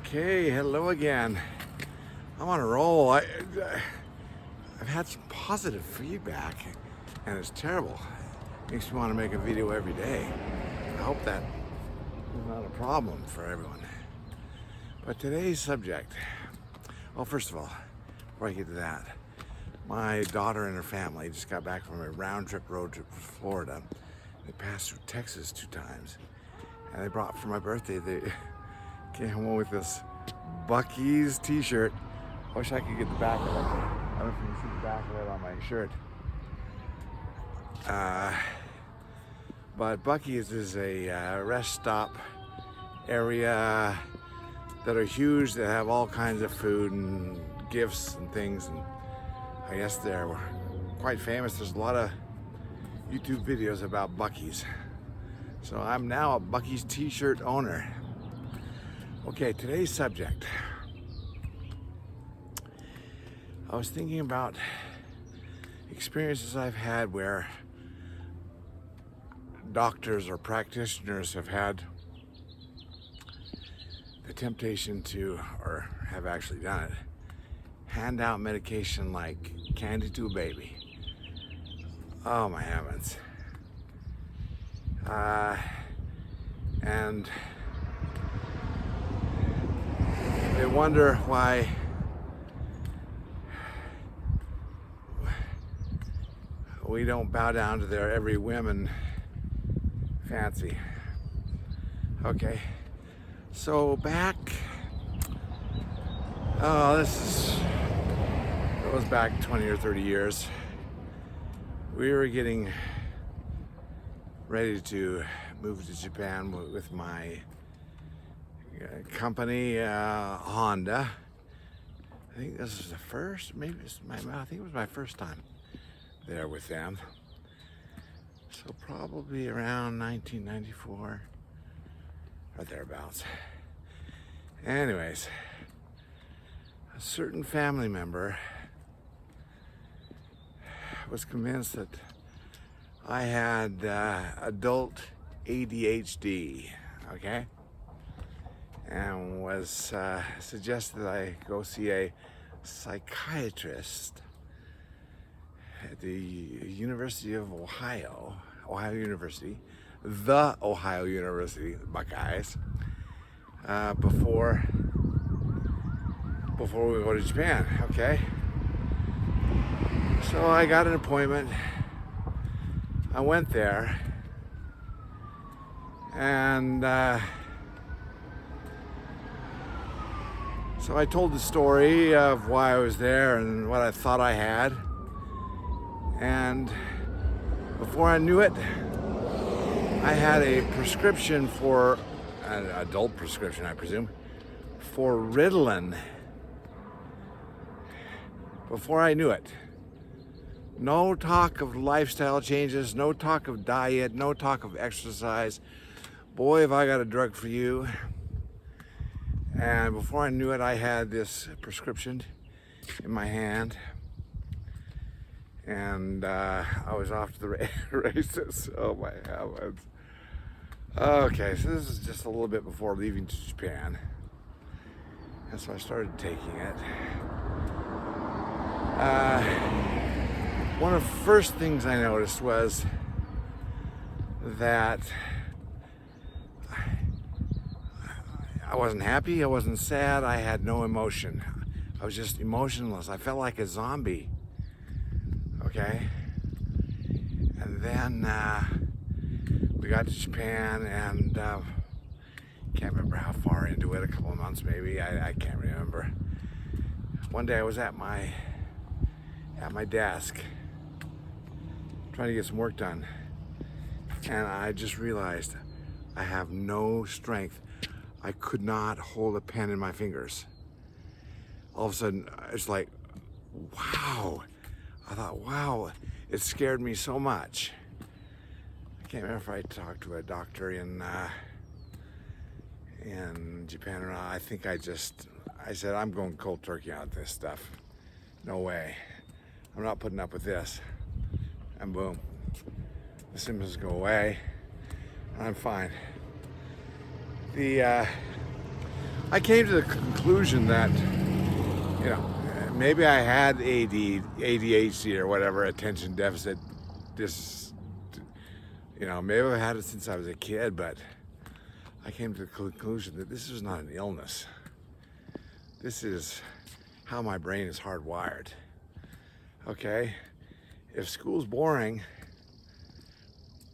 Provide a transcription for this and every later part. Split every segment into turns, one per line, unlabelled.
Okay, hello again. I'm on a roll. I've had some positive feedback, and it's terrible. Makes me want to make a video every day. I hope that is not a problem for everyone. But today's subject, well, first of all, before I get to that, my daughter and her family just got back from a road trip to Florida. They passed through Texas 2 times, and they brought for my birthday. They came home with this Buc-ee's t-shirt. I wish I could get the back of it. I don't know if you can see the back of it on my shirt. But Buc-ee's is a rest stop area that are huge, that have all kinds of food and gifts and things, and I guess they're quite famous. There's a lot of YouTube videos about Buc-ee's. So I'm now a Buc-ee's t-shirt owner. Okay, today's subject. I was thinking about experiences I've had where doctors or practitioners have had the temptation to, or have actually done it, hand out medication like candy to a baby. Oh my heavens. And they wonder why we don't bow down to their every whim and fancy. Okay, so back, it was back 20 or 30 years. We were getting ready to move to Japan with my company, Honda. I think this is the first, maybe I think it was my first time there with them. So probably around 1994 or thereabouts. Anyways, a certain family member was convinced that I had adult ADHD, okay? And was suggested I go see a psychiatrist at the University of Ohio University, the Ohio University, Buckeyes, before we go to Japan, okay? So I got an appointment. I went there, and so I told the story of why I was there and what I thought I had. And before I knew it, I had a prescription for, an adult prescription, I presume, for Ritalin. Before I knew it. No talk of lifestyle changes, no talk of diet, no talk of exercise. Boy, have I got a drug for you. And before I knew it, I had this prescription in my hand. And I was off to the races. Oh my heavens. Okay, so this is just a little bit before leaving to Japan. And so I started taking it. One of the first things I noticed was that I wasn't happy, I wasn't sad, I had no emotion. I was just emotionless. I felt like a zombie. Okay? And then we got to Japan, and can't remember how far into it, a couple of months maybe, I can't remember. One day I was at my desk trying to get some work done, and I just realized I have no strength. I could not hold a pen in my fingers. All of a sudden, it's like, wow. I thought, wow, it scared me so much. I can't remember if I talked to a doctor in Japan or not. I think I said, I'm going cold turkey on this stuff. No way. I'm not putting up with this. And boom, the symptoms go away, and I'm fine. I came to the conclusion that, you know, maybe I had ADHD or whatever, attention deficit, maybe I've had it since I was a kid, but I came to the conclusion that this is not an illness. This is how my brain is hardwired. Okay? If school's boring,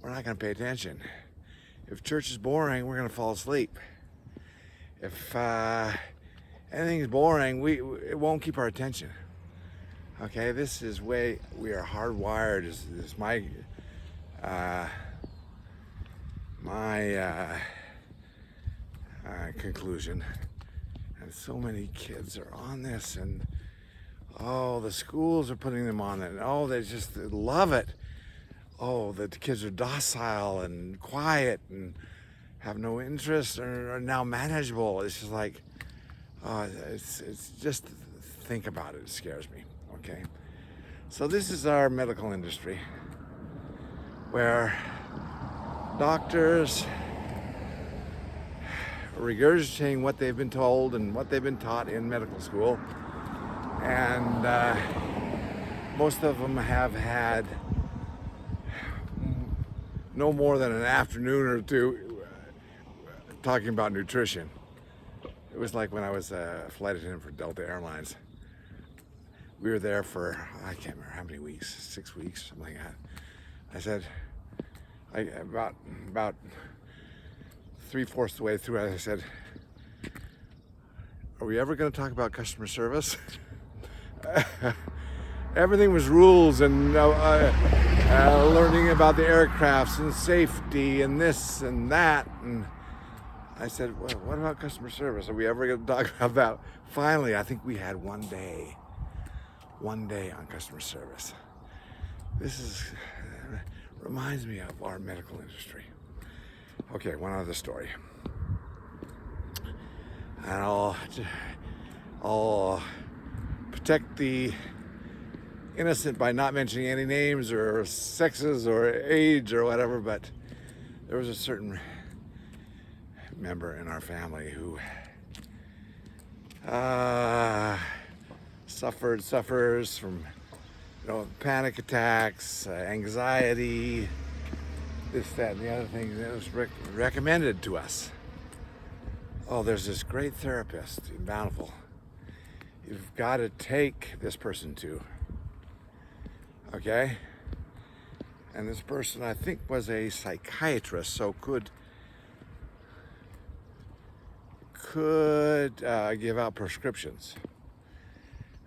we're not going to pay attention. If church is boring, we're going to fall asleep. If anything's boring, it won't keep our attention. Okay, this is way we are hardwired. Is my conclusion. And so many kids are on this, and the schools are putting them on it. And, they just love it. The kids are docile and quiet and have no interest, or are now manageable. It's just like, it's just, think about it. It scares me. Okay, so this is our medical industry, where doctors are regurgitating what they've been told and what they've been taught in medical school, and most of them have had no more than an afternoon or two talking about nutrition. It was like when I was a flight attendant for Delta Airlines. We were there for, I can't remember how many weeks, 6 weeks, something like that. I said, about 3/4 the way through, I said, are we ever going to talk about customer service? Everything was rules and learning about the aircrafts and safety and this and that. And I said, well, what about customer service? Are we ever going to talk about that? Finally, I think we had one day on customer service. This reminds me of our medical industry. Okay, one other story. And I'll protect the innocent by not mentioning any names or sexes or age or whatever, but there was a certain member in our family who suffers from panic attacks, anxiety, this, that, and the other thing that was recommended to us. There's this great therapist in Bountiful. You've got to take this person to. Okay? And this person, I think, was a psychiatrist, so could give out prescriptions.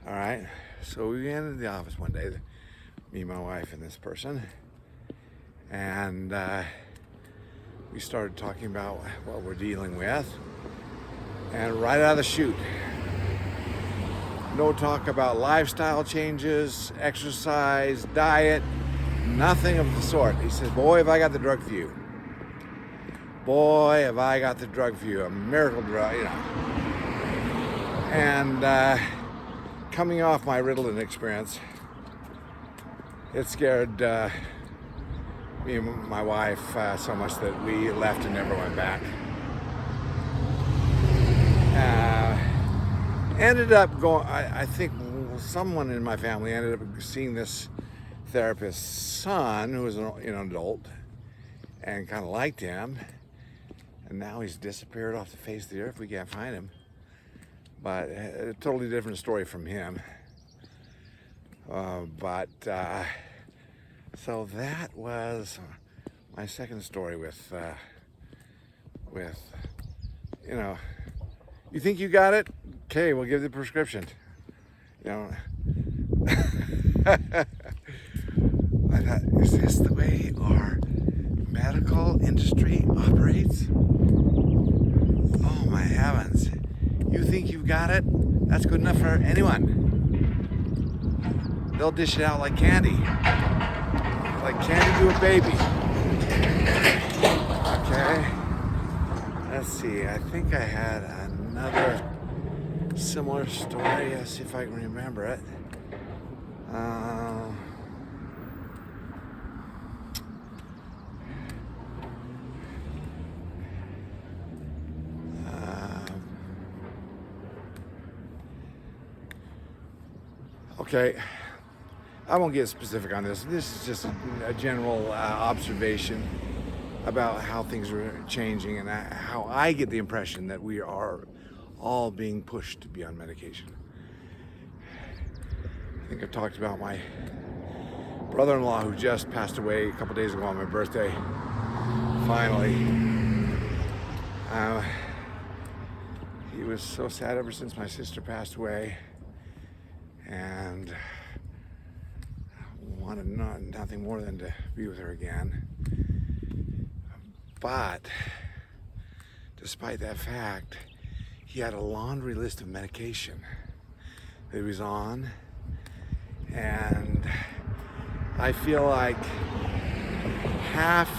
All right? So we went into the office one day, me, my wife, and this person, and we started talking about what we're dealing with. And right out of the chute, no talk about lifestyle changes, exercise, diet, nothing of the sort. He said, boy, have I got the drug for you. Boy, have I got the drug for you, a miracle drug, And coming off my Ritalin experience, it scared me and my wife so much that we left and never went back. Ended up going, I think someone in my family ended up seeing this therapist's son, who was an adult, and kind of liked him. And now he's disappeared off the face of the earth. We can't find him. But a totally different story from him. So that was my second story with you think you got it? Okay, we'll give the prescription. I thought, is this the way our medical industry operates? Oh my heavens. You think you've got it? That's good enough for anyone. They'll dish it out like candy. Like candy to a baby. Okay. Let's see, I think I had another similar story. Let's see if I can remember it. Okay, I won't get specific on this. This is just a general observation about how things are changing and how I get the impression that we are all being pushed to be on medication. I think I've talked about my brother-in-law who just passed away a couple days ago on my birthday. Finally. He was so sad ever since my sister passed away, and wanted nothing more than to be with her again. But despite that fact, he had a laundry list of medication that he was on, and I feel like half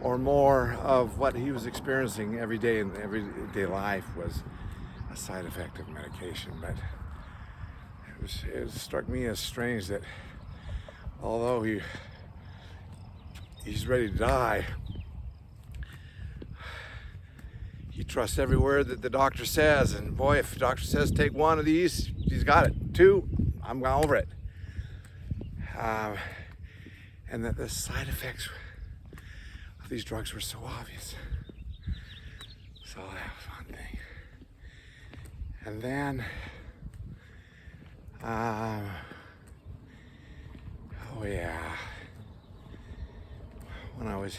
or more of what he was experiencing every day in everyday life was a side effect of medication. But it struck me as strange that although he's ready to die, he trusts every word that the doctor says. And boy, if the doctor says take one of these, he's got it. Two, I'm over it. And that the side effects of these drugs were so obvious. So that was one thing. And then, oh yeah, when I was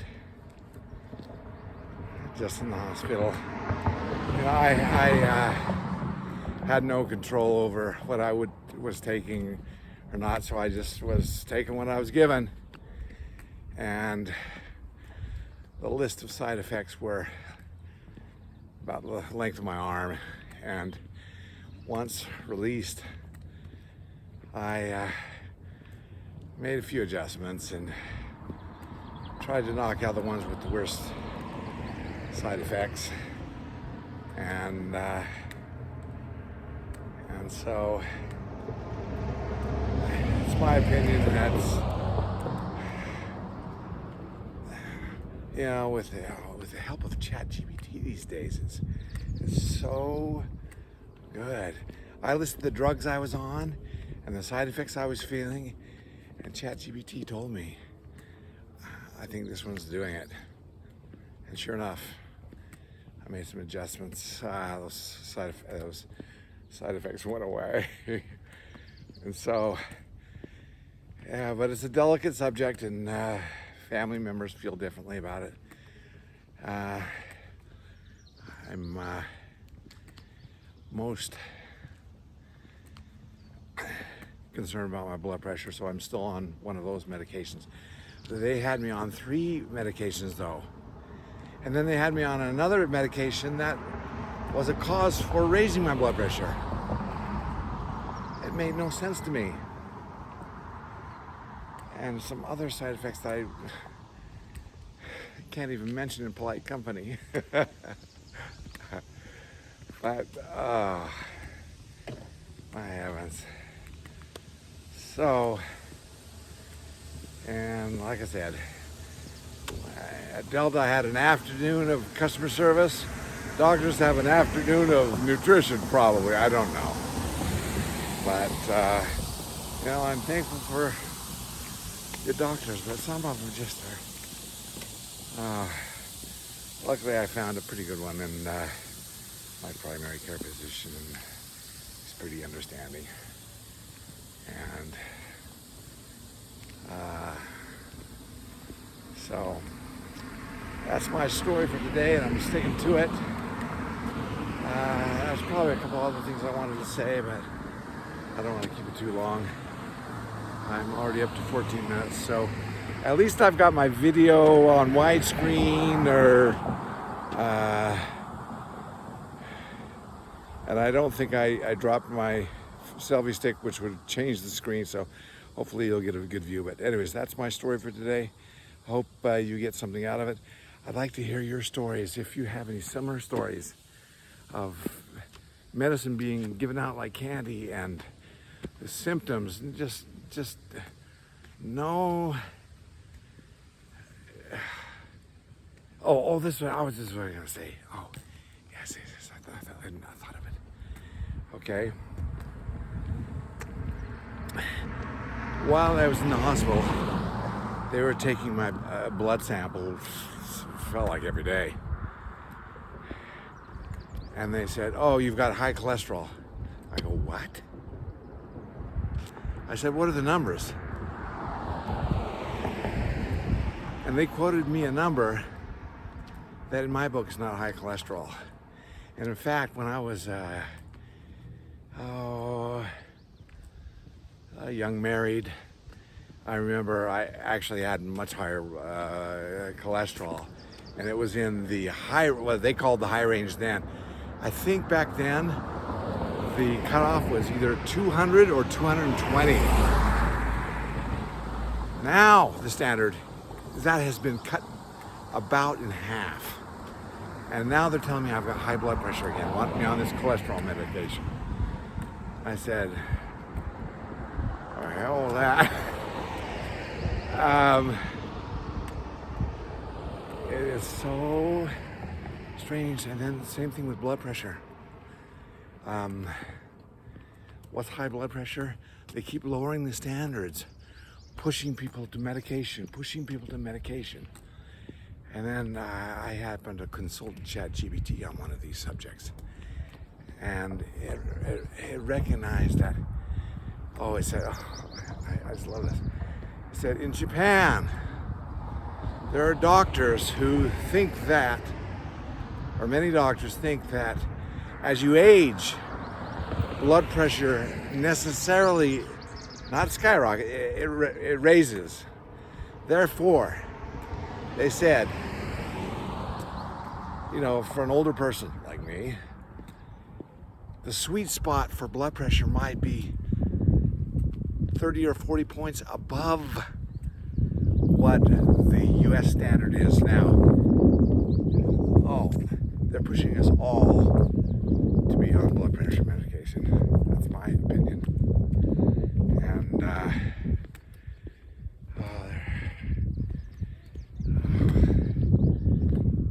just in the hospital, I had no control over what I was taking or not, so I just was taking what I was given. And the list of side effects were about the length of my arm. And once released, I made a few adjustments and tried to knock out the ones with the worst side effects. And so it's my opinion that's, with the help of ChatGPT these days, it's so good. I listed the drugs I was on and the side effects I was feeling, and ChatGPT told me, I think this one's doing it. And sure enough, I made some adjustments. Those side effects went away. And so, yeah, but it's a delicate subject, and family members feel differently about it. I'm most concerned about my blood pressure, so I'm still on one of those medications. They had me on 3 medications though. And then they had me on another medication that was a cause for raising my blood pressure. It made no sense to me. And some other side effects that I can't even mention in polite company. But, my heavens. So, and like I said, at Delta I had an afternoon of customer service. Doctors have an afternoon of nutrition, probably, I don't know. But, I'm thankful for the doctors, but some of them just are, luckily I found a pretty good one in my primary care physician, and he's pretty understanding. And so that's my story for today, and I'm sticking to it. There's probably a couple other things I wanted to say, but I don't want to keep it too long. I'm already up to 14 minutes, so at least I've got my video on widescreen, and I don't think I dropped my selfie stick, which would change the screen, so hopefully you'll get a good view. But anyways, that's my story for today. I hope you get something out of it. I'd like to hear your stories. If you have any similar stories of medicine being given out like candy and the symptoms, just no. This I was just what I was gonna say. Oh, yes, I thought of it. Okay. while I was in the hospital, they were taking my blood sample, felt like every day. And they said, "Oh, you've got high cholesterol." I go, "What?" I said, "What are the numbers?" And they quoted me a number that in my book is not high cholesterol. And in fact, when I was young married, I remember I actually had much higher cholesterol, and it was in the high, what they called the high range then. I think back then the cutoff was either 200 or 220. Now the standard, that has been cut about in half. And now they're telling me I've got high blood pressure again, want me on this cholesterol medication. I said, "Oh, hell with that." It is so strange. And then the same thing with blood pressure. What's high blood pressure? They keep lowering the standards, pushing people to medication. And then I happened to consult ChatGPT on one of these subjects, and it recognized that. Oh, it said, I just love this. It said, in Japan, there are doctors who think that, or many doctors think that, as you age, blood pressure necessarily, not skyrocket, it raises. Therefore, they said, for an older person like me, the sweet spot for blood pressure might be 30 or 40 points above what the US standard is now. Oh, they're pushing us all to be on blood pressure medication. That's my opinion. And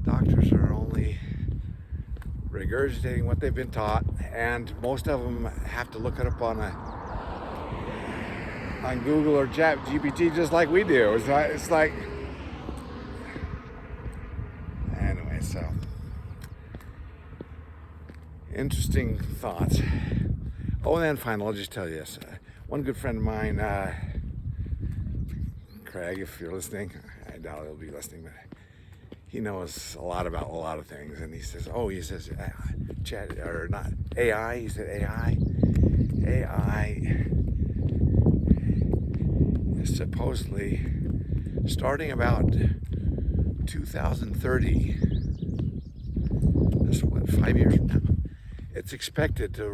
doctors are only regurgitating what they've been taught, and most of them have to look it up on Google or ChatGPT just like we do. It's like anyway, so interesting thoughts. Oh, and then finally, I'll just tell you this. One good friend of mine, Craig, if you're listening, I doubt he'll be listening, but he knows a lot about a lot of things, and he says, chat, or not AI, he said AI is supposedly starting about 2030, that's what, 5 years from now, it's expected to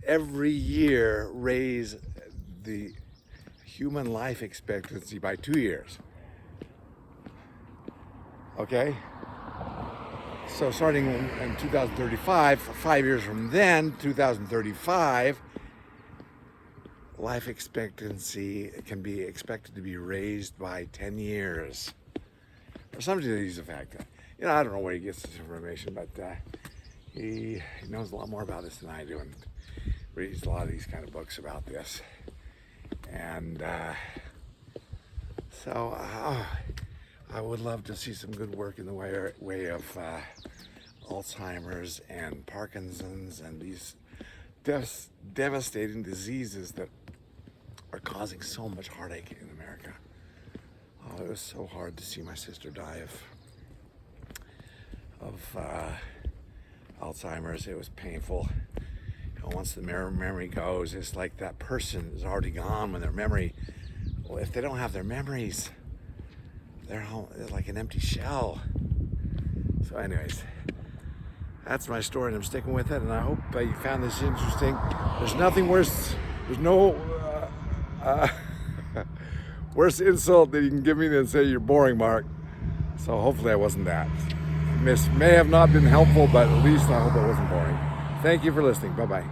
every year raise the human life expectancy by 2 years. Okay? So starting in 2035, 5 years from then, 2035, life expectancy can be expected to be raised by 10 years. Or something to these effect. I don't know where he gets this information, but he knows a lot more about this than I do, and reads a lot of these kind of books about this. And so I would love to see some good work in the way of Alzheimer's and Parkinson's and these devastating diseases that are causing so much heartache in America. Oh, it was so hard to see my sister die of Alzheimer's. It was painful. Once the memory goes, it's like that person is already gone when their memory. Well, if they don't have their memories, they're like an empty shell. So anyways, that's my story, and I'm sticking with it, and I hope you found this interesting. There's nothing worse, there's no worse insult that you can give me than say you're boring, Mark. So hopefully I wasn't that. This may have not been helpful, but at least I hope it wasn't boring. Thank you for listening. Bye-bye.